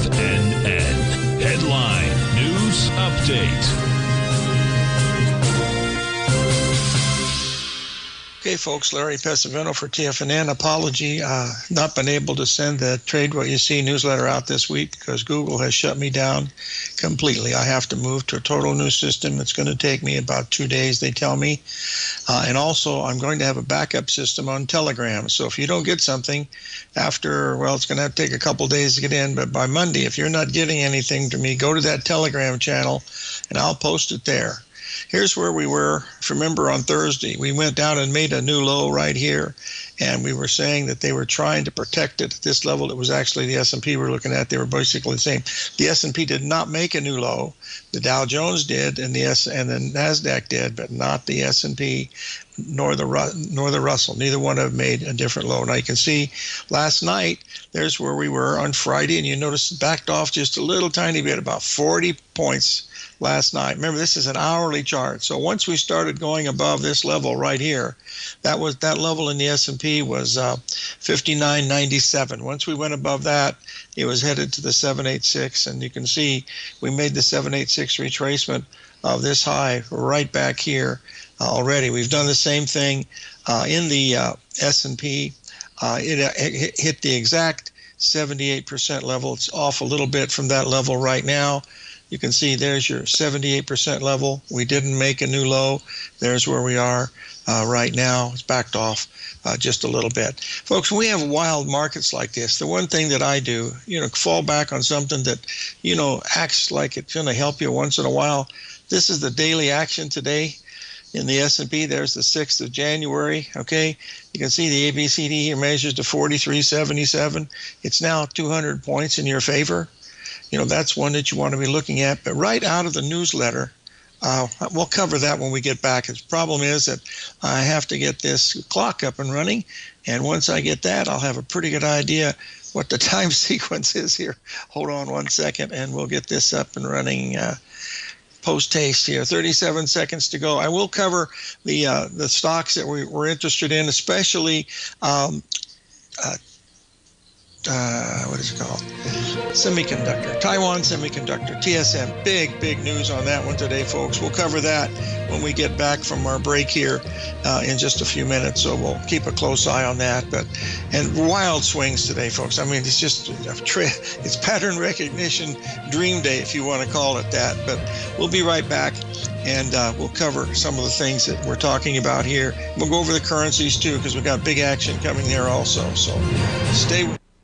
TFNN. Headline News Update. Okay, folks, Larry Pesavento for TFNN. Apology, not been able to send the Trade What You See newsletter out this week because Google has shut me down completely. I have to move to a total new system. It's going to take me about 2 days, they tell me. And also, I'm going to have a backup system on Telegram. So if you don't get something after, well, it's going to have to take a couple days to get in. But by Monday, if you're not getting anything to me, go to that Telegram channel and I'll post it there. Here's where we were. If you remember on Thursday, we went down and made a new low right here. And we were saying that they were trying to protect it at this level. It was actually the S&P we're looking at. They were basically the same. The S&P did not make a new low. The Dow Jones did, and the NASDAQ did, but not the S&P nor the Russell. Neither one of them made a different low. Now you can see last night, there's where we were on Friday, and you notice it backed off just a little tiny bit, about 40 points last night. Remember, this is an hourly chart. So once we started going above this level right here, that level in the S&P was 59.97. Once we went above that, it was headed to the 786, and you can see we made the 786 retracement of this high right back here already. We've done the same thing in the S&P. It hit the exact 78% level. It's off a little bit from that level right now. You can see there's your 78% level. We didn't make a new low. There's where we are right now. It's backed off just a little bit. Folks, when we have wild markets like this, the one thing that I do, fall back on something that, acts like it's going to help you once in a while. This is the daily action today in the S&P. There's the 6th of January, okay? You can see the ABCD here measures to 43.77. It's now 200 points in your favor. That's one that you want to be looking at. But right out of the newsletter, we'll cover that when we get back. The problem is that I have to get this clock up and running. And once I get that, I'll have a pretty good idea what the time sequence is here. Hold on one second, and we'll get this up and running post-haste here. 37 seconds to go. I will cover the stocks that we're interested in, especially what is it called? Semiconductor, Taiwan Semiconductor, TSM. Big news on that one today, folks. We'll cover that when we get back from our break here in just a few minutes. So we'll keep a close eye on that. And wild swings today, folks. I mean, it's just it's pattern recognition dream day, if you want to call it that. But we'll be right back, and we'll cover some of the things that we're talking about here. We'll go over the currencies too, because we've got big action coming there also. So stay with